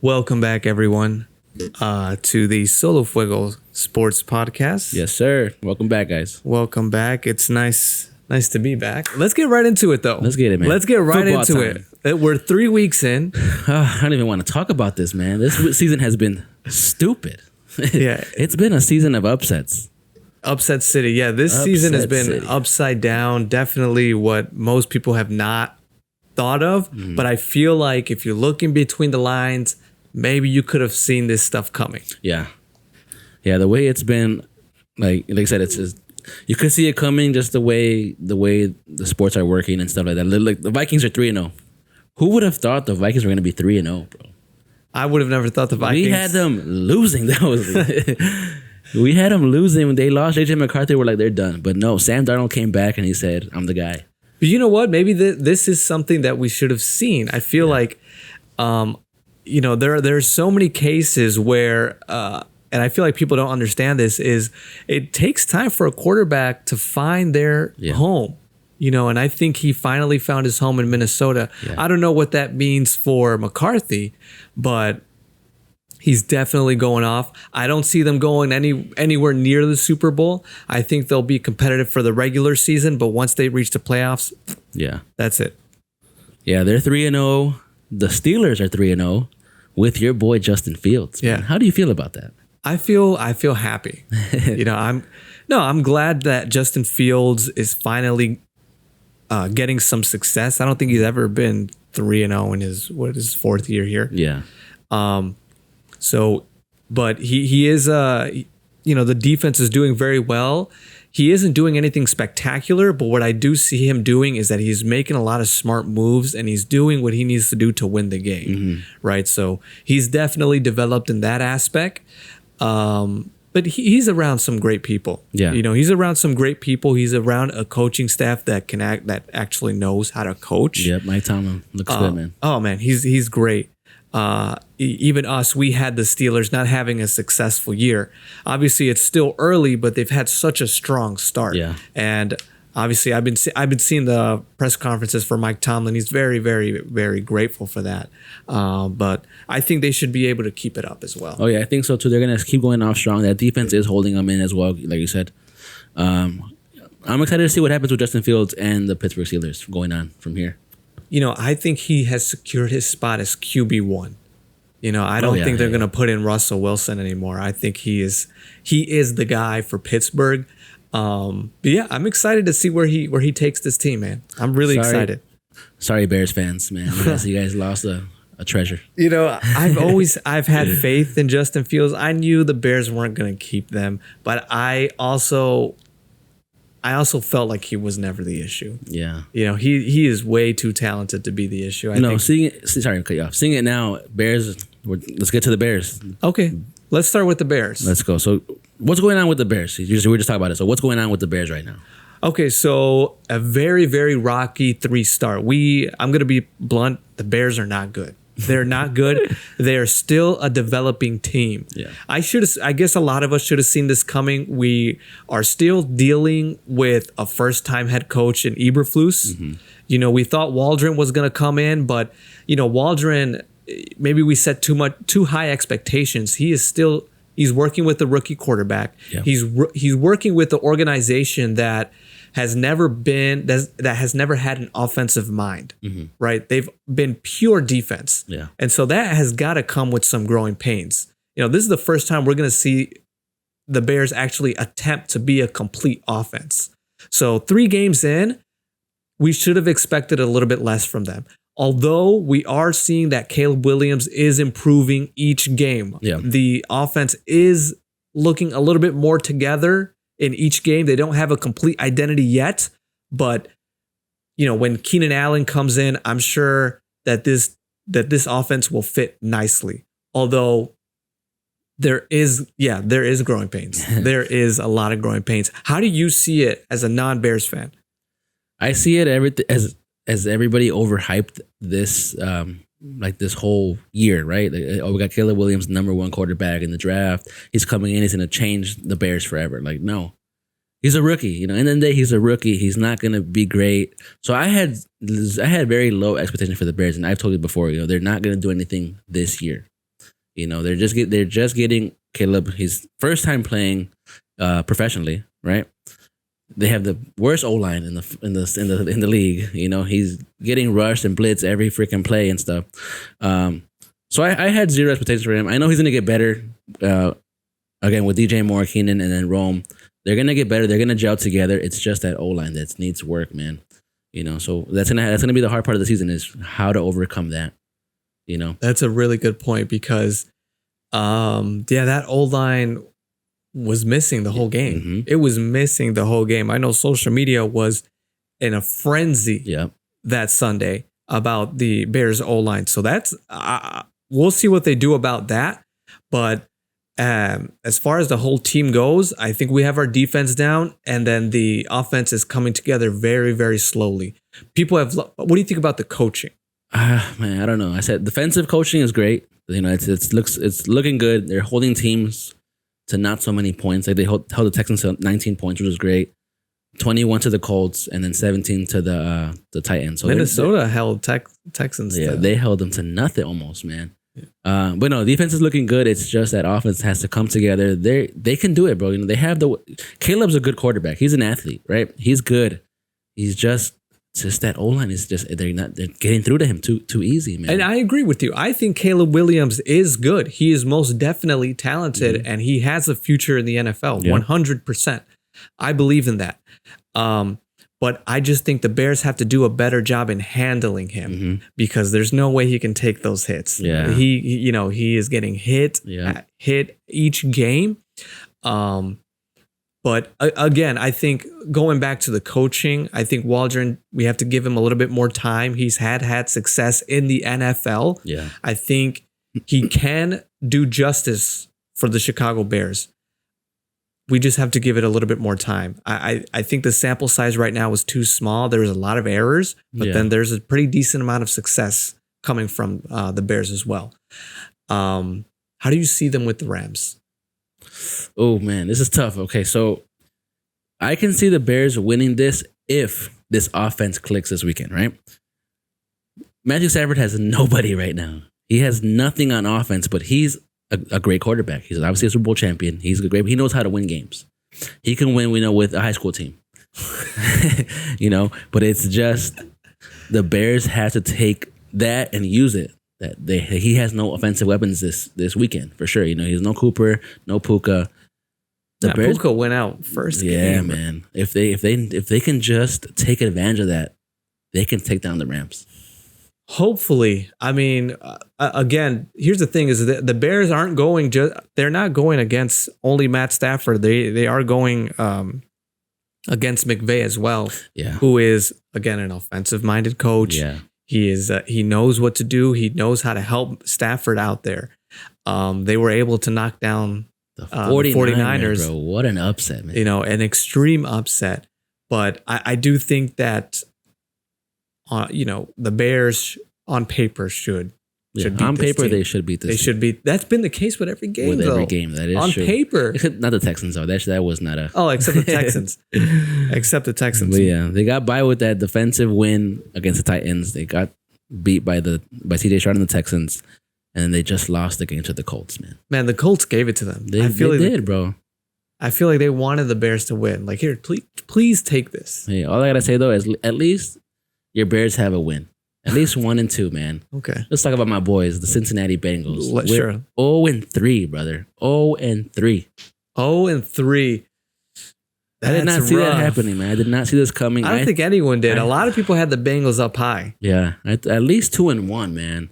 Welcome back, everyone, to the Solo Fuego Sports Podcast. Yes, sir. Welcome back, guys. Welcome back. It's nice to be back. Let's get right into it, though. Let's get it, man. Let's get right Football into time. it. We're 3 weeks in. I don't even want to talk about this, man. This season has been stupid. Yeah. It's been a season of upsets. Upset City. Yeah, this season has been City. upside down. Definitely what most people have not thought of. But I feel like if you look in between the lines, maybe you could have seen this stuff coming. Yeah. The way it's been, like I said, it's just, you could see it coming just the way the sports are working and stuff like that. Like the Vikings are 3-0. Who would have thought the Vikings were going to be 3-0, bro? I would have never thought the Vikings. We had them losing. We had them losing when they lost. AJ McCarthy were like, they're done. But no, Sam Darnold came back and he said, I'm the guy. But you know what? Maybe this is something that we should have seen. I feel like, there are so many cases where, and I feel like people don't understand this, is it takes time for a quarterback to find their home. And I think he finally found his home in Minnesota. Yeah. I don't know what that means for McCarthy, but he's definitely going off. I don't see them going anywhere near the Super Bowl. I think they'll be competitive for the regular season, but once they reach the playoffs, that's it. Yeah, they're 3-0. The Steelers are 3-0 with your boy Justin Fields. Yeah. Man. How do you feel about that? I feel happy. I'm glad that Justin Fields is finally getting some success. I don't think he's ever been 3-0 in his fourth year here. Yeah. But he is, the defense is doing very well. He isn't doing anything spectacular, but what I do see him doing is that he's making a lot of smart moves and he's doing what he needs to do to win the game, right? So he's definitely developed in that aspect. But he's around some great people. Yeah. He's around some great people. He's around a coaching staff that actually knows how to coach. Yep, Mike Tomlin looks good, man. Oh man, he's great. Even us, we had the Steelers not having a successful year. Obviously, it's still early, but they've had such a strong start. Yeah. And obviously, I've been seeing the press conferences for Mike Tomlin. He's very, very, very grateful for that. But I think they should be able to keep it up as well. Oh yeah, I think so too. They're gonna keep going off strong. That defense is holding them in as well, like you said. I'm excited to see what happens with Justin Fields and the Pittsburgh Steelers going on from here. I think he has secured his spot as QB1. I don't think they're going to put in Russell Wilson anymore. I think he is the guy for Pittsburgh. But yeah, I'm excited to see where he takes this team, man. I'm really excited. Sorry, Bears fans, man. You guys lost a treasure. I've had faith in Justin Fields. I knew the Bears weren't going to keep them, but I also felt like he was never the issue. Yeah. He is way too talented to be the issue. Seeing it now, Bears, let's get to the Bears. Okay. Let's start with the Bears. Let's go. So what's going on with the Bears? We were just talking about it. So what's going on with the Bears right now? Okay, so a very, very rocky 3 start. I'm going to be blunt. The Bears are not good. They're not good. They are still a developing team. Yeah. I guess a lot of us should have seen this coming. We are still dealing with a first-time head coach in Eberflus. Mm-hmm. We thought Waldron was going to come in, but Waldron, maybe we set too high expectations. He's working with the rookie quarterback. Yeah. He's working with the organization that has never had an offensive mind, right? They've been pure defense. Yeah. And so that has got to come with some growing pains. This is the first time we're going to see the Bears actually attempt to be a complete offense. So 3 games in, we should have expected a little bit less from them. Although we are seeing that Caleb Williams is improving each game. Yeah. The offense is looking a little bit more together in each game. They don't have a complete identity yet, but when Keenan Allen comes in, I'm sure that this offense will fit nicely. Although there is growing pains. There is a lot of growing pains. How do you see it as a non-Bears fan? I see it as everybody overhyped this this whole year, right? We got Caleb Williams, #1 quarterback in the draft. He's coming in. He's going to change the Bears forever. No, he's a rookie. In the end of the day, he's a rookie. He's not going to be great. So I had very low expectations for the Bears, and I've told you before, they're not going to do anything this year. You know, they're just getting Caleb his first time playing professionally, right? They have the worst O-line in the league. You know, he's getting rushed and blitz every freaking play and stuff. So I had zero expectations for him. I know he's gonna get better. Again with DJ Moore, Keenan, and then Rome, they're gonna get better. They're gonna gel together. It's just that O-line that needs work, man. You know, so that's gonna be the hard part of the season is how to overcome that. You know, that's a really good point because, that O-line was missing the whole game. Mm-hmm. It was missing the whole game. I know social media was in a frenzy that Sunday about the Bears O-line. So that's we'll see what they do about that. But as far as the whole team goes, I think we have our defense down, and then the offense is coming together very, very slowly. What do you think about the coaching? Man, I don't know. I said defensive coaching is great. You know, it's looking good. They're holding teams to not so many points. Like they held the Texans to 19 points, which was great. 21 to the Colts, and then 17 to the Titans. So Minnesota held Texans. Yeah, they held them to nothing almost, man. But no, defense is looking good. It's just that offense has to come together. They can do it, bro. You know, they have Caleb's a good quarterback. He's an athlete, right? He's good. He's just that O-line is just they're getting through to him too easy, man. And I agree with you. I think Caleb Williams is good. He is most definitely talented, and he has a future in the NFL. 100%. I believe in that. But I just think the Bears have to do a better job in handling him because there's no way he can take those hits. Yeah. He is getting hit each game. But again, I think going back to the coaching, I think Waldron, we have to give him a little bit more time. He's had success in the NFL. Yeah. I think he can do justice for the Chicago Bears. We just have to give it a little bit more time. I think the sample size right now is too small. There's a lot of errors, but then there's a pretty decent amount of success coming from the Bears as well. How do you see them with the Rams? Oh, man, this is tough. Okay, so I can see the Bears winning this if this offense clicks this weekend, right? Matthew Stafford has nobody right now. He has nothing on offense, but he's a great quarterback. He's obviously a Super Bowl champion. He knows how to win games. He can win, with a high school team. But it's just the Bears have to take that and use it. He has no offensive weapons this weekend for sure. He's no Cooper, no Puka. Puka went out first game. Yeah, man. If they can just take advantage of that, they can take down the Rams. Hopefully. I mean, again, here's the thing: is that the Bears aren't going they're not going against only Matt Stafford. They are going against McVay as well. Yeah, who is again an offensive-minded coach. Yeah. He knows what to do. He knows how to help Stafford out there. They were able to knock down the 49ers. Bro, what an upset, man. An extreme upset. But I do think that, the Bears on paper should beat on paper team. They should beat this. They should beat. That's been the case with every game. Every game, that is on true. paper. Not the Texans though. That was not a. Oh, except the Texans. But yeah, they got by with that defensive win against the Titans. They got beat by CJ Stroud and the Texans, and then they just lost the game to the Colts. Man, the Colts gave it to them. They did, bro. I feel like they wanted the Bears to win. Like, here, please take this. Hey, all I gotta say though is at least your Bears have a win. At least 1-2, man. Okay. Let's talk about my boys, the Cincinnati Bengals. Sure. 0-3, brother. 0-3. 0-3. I did not see that happening, man. I did not see this coming. I don't think anyone did. A lot of people had the Bengals up high. Yeah. At least 2-1, man.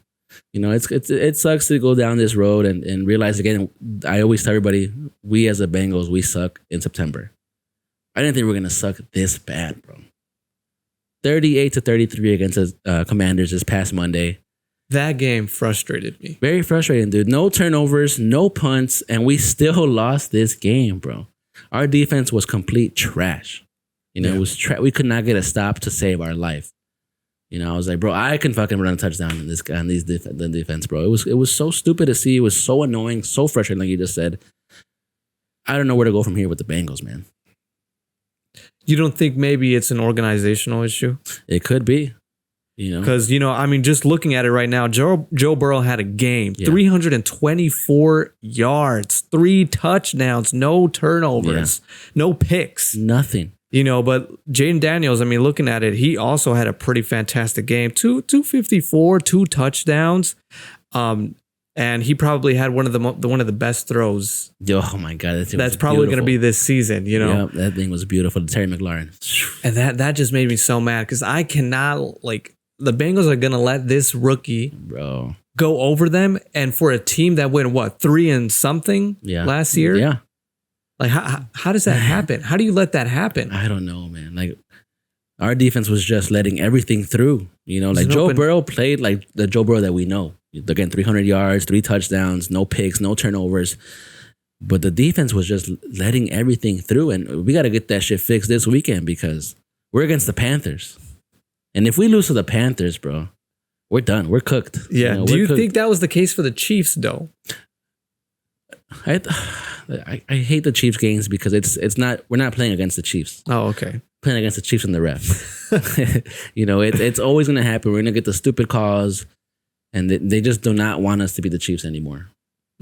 It sucks to go down this road and realize again, I always tell everybody, we as the Bengals, we suck in September. I didn't think we were going to suck this bad, bro. 38-33 against the Commanders this past Monday. That game frustrated me. Very frustrating, dude. No turnovers, no punts, and we still lost this game, bro. Our defense was complete trash. It was we could not get a stop to save our life. I was like, bro, I can fucking run a touchdown in the defense, bro. It was so stupid to see. It was so annoying, so frustrating, like you just said. I don't know where to go from here with the Bengals, man. You don't think maybe it's an organizational issue? It could be. Because, I mean, just looking at it right now, Joe Burrow had a game, 324 yards, 3 touchdowns, no turnovers, no picks. Nothing. But Jaden Daniels, I mean, looking at it, he also had a pretty fantastic game. 254, 2 touchdowns. And he probably had one of the best throws. Oh my God, that's probably going to be this season. Yeah, that thing was beautiful. Terry McLaurin, and that just made me so mad because I cannot the Bengals are going to let this rookie go over them, and for a team that went 3 and something last year. Yeah, how does that happen? How do you let that happen? I don't know, man. Our defense was just letting everything through. Joe Burrow played like the Joe Burrow that we know. Again, 300 yards, 3 touchdowns, no picks, no turnovers. But the defense was just letting everything through. And we got to get that shit fixed this weekend because we're against the Panthers. And if we lose to the Panthers, bro, we're done. We're cooked. Yeah. Do you think that was the case for the Chiefs, though? I hate the Chiefs games because we're not playing against the Chiefs. Oh, okay. Playing against the Chiefs and the ref. It's always going to happen. We're going to get the stupid calls. And they just do not want us to be the Chiefs anymore.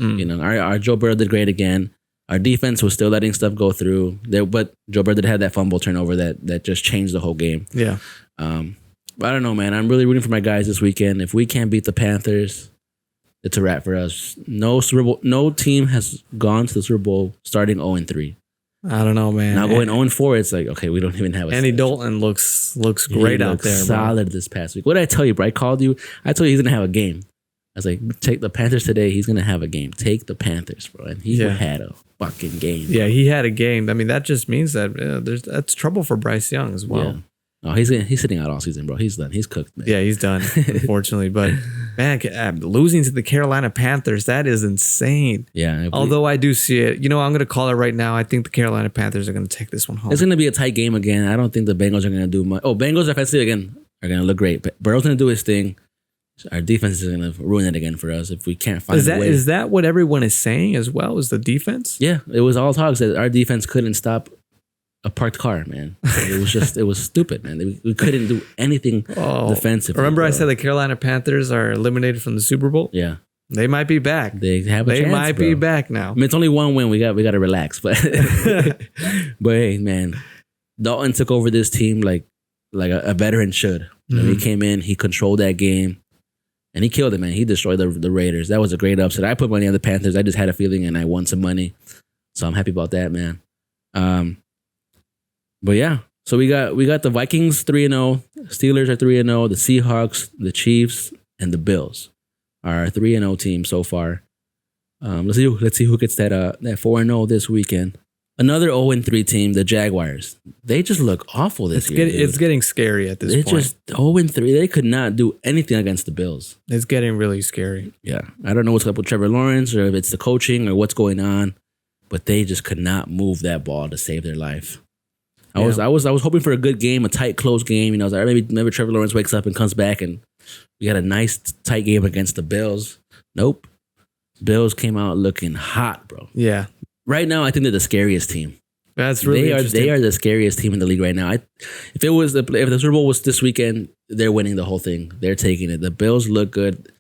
Our Joe Burrow did great again. Our defense was still letting stuff go through. But Joe Burrow did have that fumble turnover that just changed the whole game. Yeah. But I don't know, man. I'm really rooting for my guys this weekend. If we can't beat the Panthers, it's a wrap for us. No team has gone to the Super Bowl starting 0-3. I don't know, man. Now going 0-4, it's like, okay, we don't even have a... Andy Dalton looks great out there, bro. Solid this past week. What did I tell you, bro? I called you. I told you he's going to have a game. I was like, take the Panthers today. He's going to have a game. Take the Panthers, bro. And he had a fucking game. Yeah, he had a game. I mean, that just means that that's trouble for Bryce Young as well. Yeah. Oh, he's sitting out all season, bro. He's done. He's cooked, man. Yeah, he's done, unfortunately. But, man, losing to the Carolina Panthers, that is insane. Yeah. Although I do see it. I'm going to call it right now. I think the Carolina Panthers are going to take this one home. It's going to be a tight game again. I don't think the Bengals are going to do much. Oh, Bengals offensively again are going to look great. But Burrow's going to do his thing. Our defense is going to ruin it again for us if we can't find a way. Is that what everyone is saying as well? Is the defense? Yeah. It was all talks that our defense couldn't stop a parked car, man. It was stupid, man. We couldn't do anything defensively. Remember I said the Carolina Panthers are eliminated from the Super Bowl? Yeah. They might be back. They have a chance, might be back now. I mean, it's only one win. We got to relax. But hey, man, Dalton took over this team like a veteran should. He came in, he controlled that game, and he killed it, man. He destroyed the Raiders. That was a great upset. I put money on the Panthers. I just had a feeling, and I won some money. So I'm happy about that, man. But yeah, so we got the Vikings 3-0, Steelers are 3-0, the Seahawks, the Chiefs, and the Bills are our 3-0 team so far. Let's see who gets that 4-0 this weekend. Another 0-3 team, the Jaguars. They just look awful this year. It's getting scary at this point. They're just 0-3. They could not do anything against the Bills. It's getting really scary. Yeah, I don't know what's up with Trevor Lawrence or if it's the coaching or what's going on, but they just could not move that ball to save their life. I was hoping for a good game, a tight, close game. I was like, maybe Trevor Lawrence wakes up and comes back, and we got a nice, tight game against the Bills. Nope, Bills came out looking hot, bro. Yeah. Right now, I think they're the scariest team. That's really interesting. They are the scariest team in the league right now. If the Super Bowl was this weekend, they're winning the whole thing. They're taking it. The Bills look good.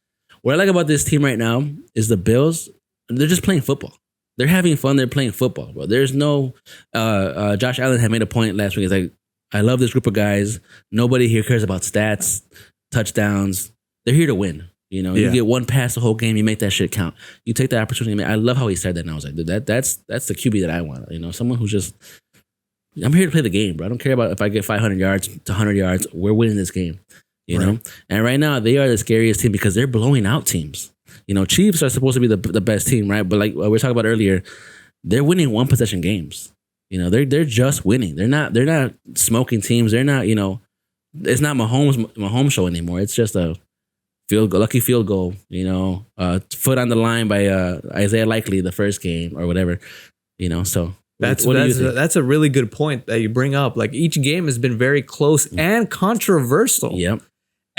What I like about this team right now is the Bills. They're just playing football. They're having fun. They're playing football, bro. There's no... Josh Allen had made a point last week. He's like, I love this group of guys. Nobody here cares about stats, touchdowns. They're here to win. You get one pass the whole game. You make that shit count. You take the opportunity. I love how he said that. And I was like, dude, that's the QB that I want. Someone who's just... I'm here to play the game, bro. I don't care about if I get 500 yards to 100 yards. We're winning this game. You know? And right now, they are the scariest team because they're blowing out teams. Chiefs are supposed to be the best team, right? But like we were talking about earlier, they're winning one possession games. They're just winning. They're not smoking teams. They're not, it's not Mahomes show anymore. It's just a lucky field goal, foot on the line by Isaiah Likely the first game or whatever, So that's a really good point that you bring up. Like each game has been very close and controversial. Yep.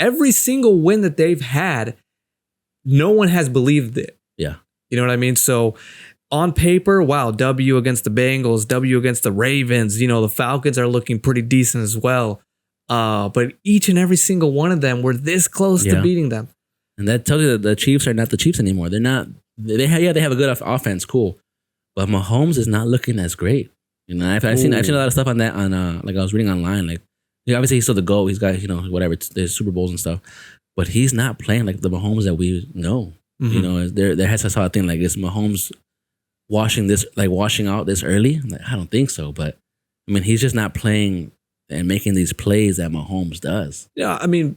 Every single win that they've had, no one has believed it. Yeah. You know what I mean? So on paper, wow, W against the Bengals, W against the Ravens. The Falcons are looking pretty decent as well. But each and every single one of them were this close to beating them. And that tells you that the Chiefs are not the Chiefs anymore. They're not. They have a good offense, cool, but Mahomes is not looking as great. You know, I've seen a lot of stuff on that like I was reading online. Like, obviously he's still the GOAT. He's got whatever, there's Super Bowls and stuff, but he's not playing like the Mahomes that we know. Mm-hmm. You know, there has to saw a thing like is Mahomes washing out this early? Like, I don't think so, but I mean he's just not playing and making these plays that Mahomes does. Yeah, I mean,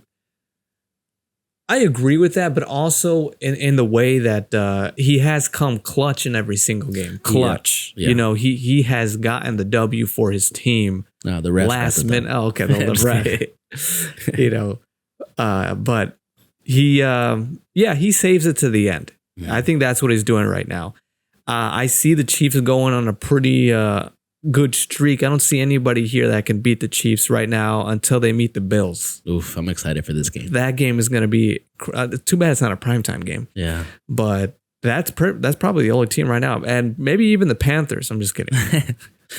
I agree with that, but also in the way that he has come clutch in every single game. Clutch. Yeah. You know, he has gotten the W for his team. No, the refs last minute. Oh, okay, the ref. You know, but he saves it to the end. Mm-hmm. I think that's what he's doing right now. I see the Chiefs going on a pretty good streak. I don't see anybody here that can beat the Chiefs right now until they meet the Bills. Oof, I'm excited for this game. That game is going to be too bad it's not a primetime game. Yeah. But that's probably the only team right now. And maybe even the Panthers. I'm just kidding.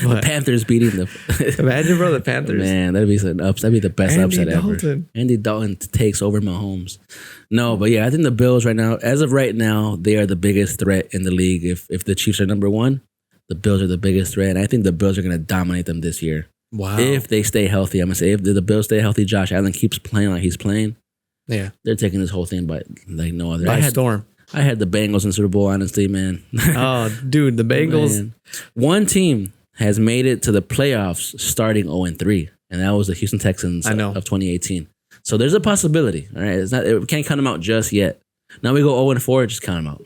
The Panthers beating the imagine, bro, the Panthers. Man, that'd be the best upset ever. Andy Dalton takes over Mahomes. No, but yeah, I think the Bills right now, as of right now, they are the biggest threat in the league. If the Chiefs are number one, the Bills are the biggest threat, and I think the Bills are going to dominate them this year. Wow. If they stay healthy, I'm going to say if the Bills stay healthy, Josh Allen keeps playing like he's playing, yeah, they're taking this whole thing by like no other. By storm. I had the Bengals in Super Bowl, honestly, man. Oh, dude, the Bengals. Man. One team has made it to the playoffs starting 0-3, and that was the Houston Texans of 2018. So there's a possibility, all right? We can't count them out just yet. Now we go 0-4, just count them out.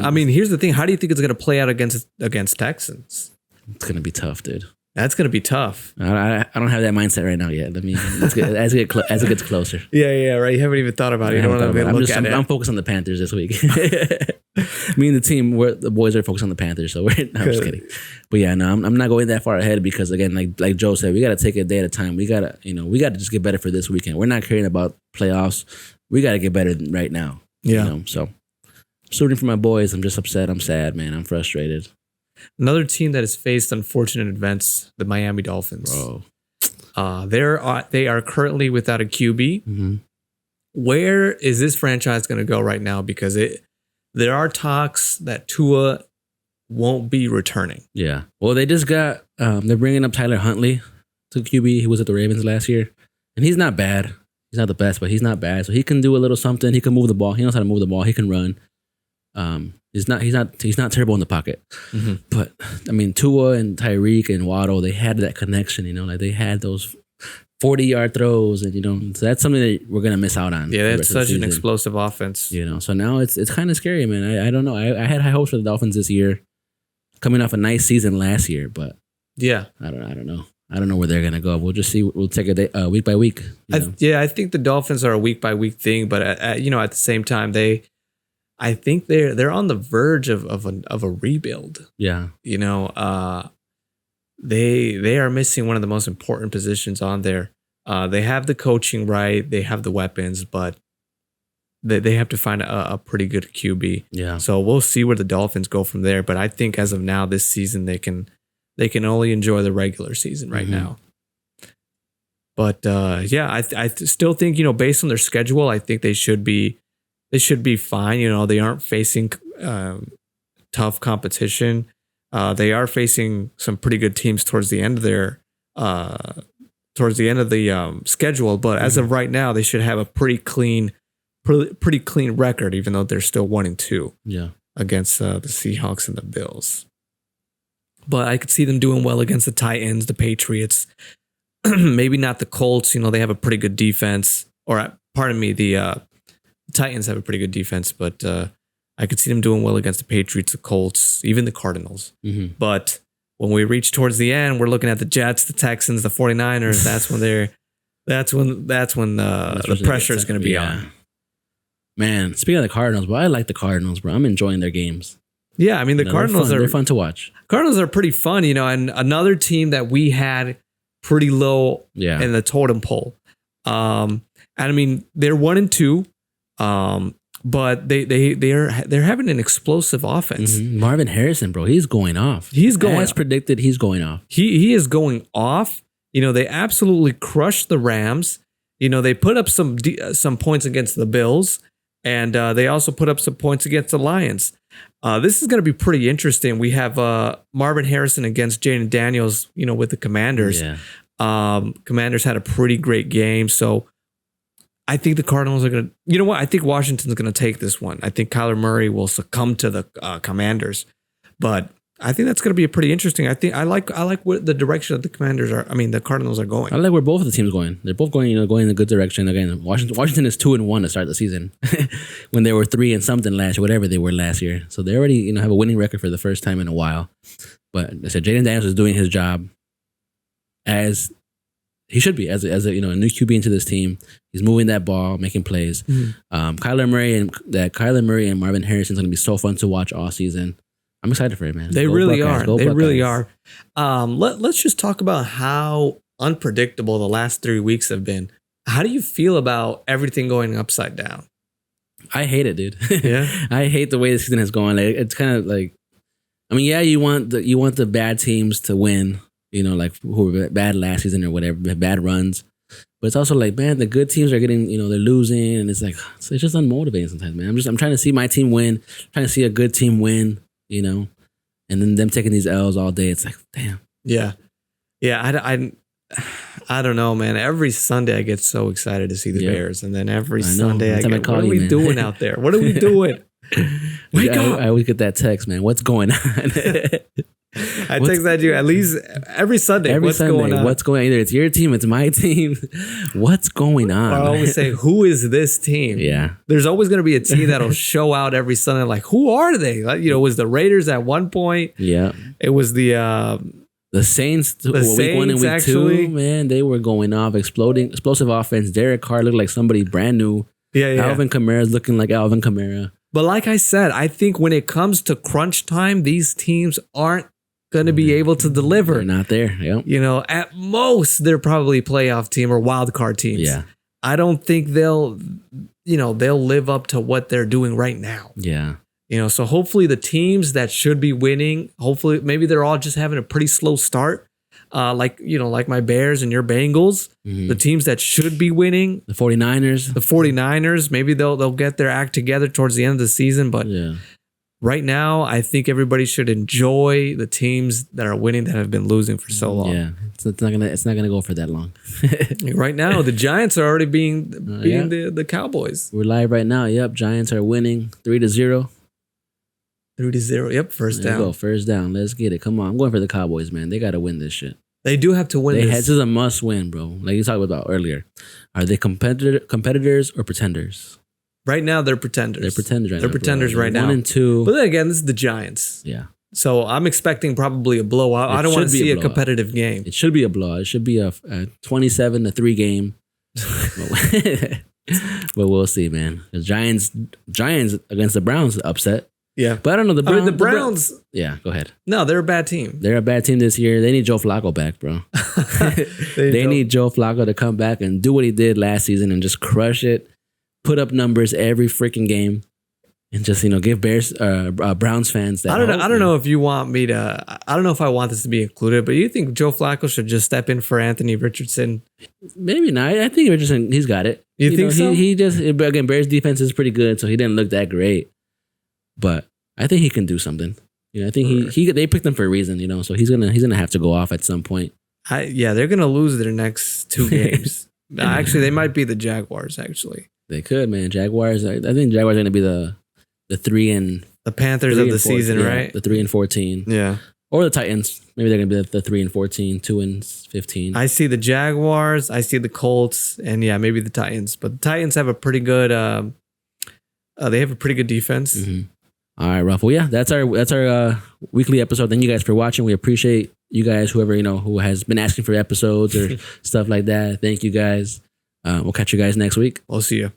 I mean, here's the thing. How do you think it's going to play out against Texans? It's going to be tough, dude. That's going to be tough. I don't have that mindset right now yet. As it gets closer. Yeah, right. You haven't even thought about it. I'm focused on the Panthers this week. Me and the team, the boys are focused on the Panthers, so I'm just kidding. But yeah, no, I'm not going that far ahead because again, like Joe said, we got to take it a day at a time. We got to just get better for this weekend. We're not caring about playoffs. We got to get better right now. Yeah. So rooting for my boys. I'm just upset. I'm sad, man. I'm frustrated. Another team that has faced unfortunate events, the Miami Dolphins. Bro. They are currently without a QB. Mm-hmm. Where is this franchise going to go right now? Because there are talks that Tua won't be returning. Yeah. Well, they just got they're bringing up Tyler Huntley to QB. He was at the Ravens last year, and he's not bad. He's not the best, but he's not bad. So he can do a little something. He can move the ball. He knows how to move the ball. He can run. He's not terrible in the pocket. Mm-hmm. But I mean, Tua and Tyreek and Waddle, they had that connection, like they had those 40-yard throws, and so that's something that we're gonna miss out on. Yeah, it's such an explosive offense. So now it's kind of scary, man. I don't know. I had high hopes for the Dolphins this year, coming off a nice season last year, but yeah, I don't know. I don't know where they're gonna go. We'll just see. We'll take a day, week by week. I think the Dolphins are a week by week thing, but at the same time, I think they're on the verge of a rebuild. Yeah. They are missing one of the most important positions on there. They have the coaching right, they have the weapons, but they have to find a pretty good QB. Yeah. So we'll see where the Dolphins go from there. But I think as of now, this season they can only enjoy the regular season right now. But I still think based on their schedule, I think they should be fine. They aren't facing tough competition. They are facing some pretty good teams towards the end of the schedule. But as of right now, they should have a pretty clean record, even though they're still 1-2. Yeah, against the Seahawks and the Bills. But I could see them doing well against the Titans, the Patriots, maybe not the Colts. They have a pretty good defense. Or pardon me, the Titans have a pretty good defense, but I could see them doing well against the Patriots, the Colts, even the Cardinals. Mm-hmm. But when we reach towards the end, we're looking at the Jets, the Texans, the 49ers. That's when the pressure is going to be on. Man, speaking of the Cardinals, I like the Cardinals, bro. I'm enjoying their games. Yeah, I mean, the Cardinals they're fun to watch. Cardinals are pretty fun, and another team that we had pretty low in the totem pole. And I mean, they're 1-2. But they're having an explosive offense. Mm-hmm. Marvin Harrison, bro, he's going off. He's going as predicted. He's going off. He is going off. They absolutely crushed the Rams. They put up some points against the Bills, and they also put up some points against the Lions. This is going to be pretty interesting. We have Marvin Harrison against Jaden Daniels, with the Commanders. Yeah. Commanders had a pretty great game, so I think the Cardinals are going to, I think Washington's going to take this one. I think Kyler Murray will succumb to the Commanders, but I think that's going to be a pretty interesting. I like what the direction that the Cardinals are going. I like where both of the teams going. They're both going, going in a good direction. Again, Washington is 2-1 to start the season, when they were 3 and something last year, whatever they were last year. So they already, have a winning record for the first time in a while. But I said Jaden Daniels is doing his job as he should be, as a new QB into this team. He's moving that ball, making plays. Mm-hmm. Kyler Murray and Marvin Harrison is going to be so fun to watch all season. I'm excited for it, man. They really are. They really are. Let's just talk about how unpredictable the last 3 weeks have been. How do you feel about everything going upside down? I hate it, dude. Yeah, I hate the way the season is going. It's kind of like, you want the bad teams to win. Who were bad last season or whatever, bad runs. But it's also like, man, the good teams are getting, they're losing, and it's like it's just unmotivating sometimes, man. I'm trying to see my team win, trying to see a good team win, and then them taking these L's all day. It's like, damn. Yeah. I don't know, man. Every Sunday I get so excited to see the Bears, and then every Sunday I get, what are we doing out there? What are we doing? Wake up! I always get that text, man. What's going on? I text that you at least every Sunday. What's going on? What's going on? Either it's your team, it's my team. What's going on? I always say, who is this team? Yeah. There's always going to be a team that'll show out every Sunday. Like, who are they? It was the Raiders at one point. Yeah. It was the Saints. The week Saints, 1 and week actually. 2, man, they were going off, explosive offense. Derek Carr looked like somebody brand new. Yeah. Alvin Kamara's looking like Alvin Kamara. But like I said, I think when it comes to crunch time, these teams aren't going to be able to deliver. They're not there. Yep. At most they're probably a playoff team or wild card teams. Yeah. I don't think they'll live up to what they're doing right now. Yeah. So hopefully the teams that should be winning, hopefully maybe they're all just having a pretty slow start. Like my Bears and your Bengals, the teams that should be winning, the 49ers, maybe they'll get their act together towards the end of the season. But right now, I think everybody should enjoy the teams that are winning that have been losing for so long. Yeah, it's not gonna go for that long. Right now, the Giants are already beating the Cowboys. We're live right now. Yep, Giants are winning 3-0. 3-0. Yep, first down. Go, first down. Let's get it. Come on, I'm going for the Cowboys, man. They got to win this shit. They do have to win this. This is a must win, bro. Like you talked about earlier. Are they competitors or pretenders? Right now, they're pretenders. They're pretenders right now. They're pretenders right now. 1 and 2. But then again, this is the Giants. Yeah. So I'm expecting probably a blowout. I don't want to see a competitive game. It should be a blowout. It should be a 27-3 game. But we'll see, man. The Giants against the Browns upset. Yeah. But I don't know. The Browns. Yeah, go ahead. No, they're a bad team. They're a bad team this year. They need Joe Flacco back, bro. They need Joe Flacco to come back and do what he did last season and just crush it, put up numbers every freaking game, and just give Browns fans that. I don't know if you want me to. I don't know if I want this to be included, but you think Joe Flacco should just step in for Anthony Richardson? Maybe not. I think Richardson, he's got it. You think so? He just, again, Bears defense is pretty good, so he didn't look that great. But I think he can do something. I think they picked him for a reason, so he's gonna have to go off at some point. They're gonna lose their next 2 games. Actually, they might be the Jaguars. Actually, they could, man. Jaguars. I think Jaguars are gonna be the 3 and the Panthers of the season, right? The 3-14. Yeah. Or the Titans. Maybe they're gonna be the 3-14, 2-15. I see the Jaguars. I see the Colts, and maybe the Titans. But the Titans have a pretty good. They have a pretty good defense. Mm-hmm. All right, Ruff. Well, yeah, that's our weekly episode. Thank you guys for watching. We appreciate you guys, whoever who has been asking for episodes or stuff like that. Thank you guys. We'll catch you guys next week. We'll see you.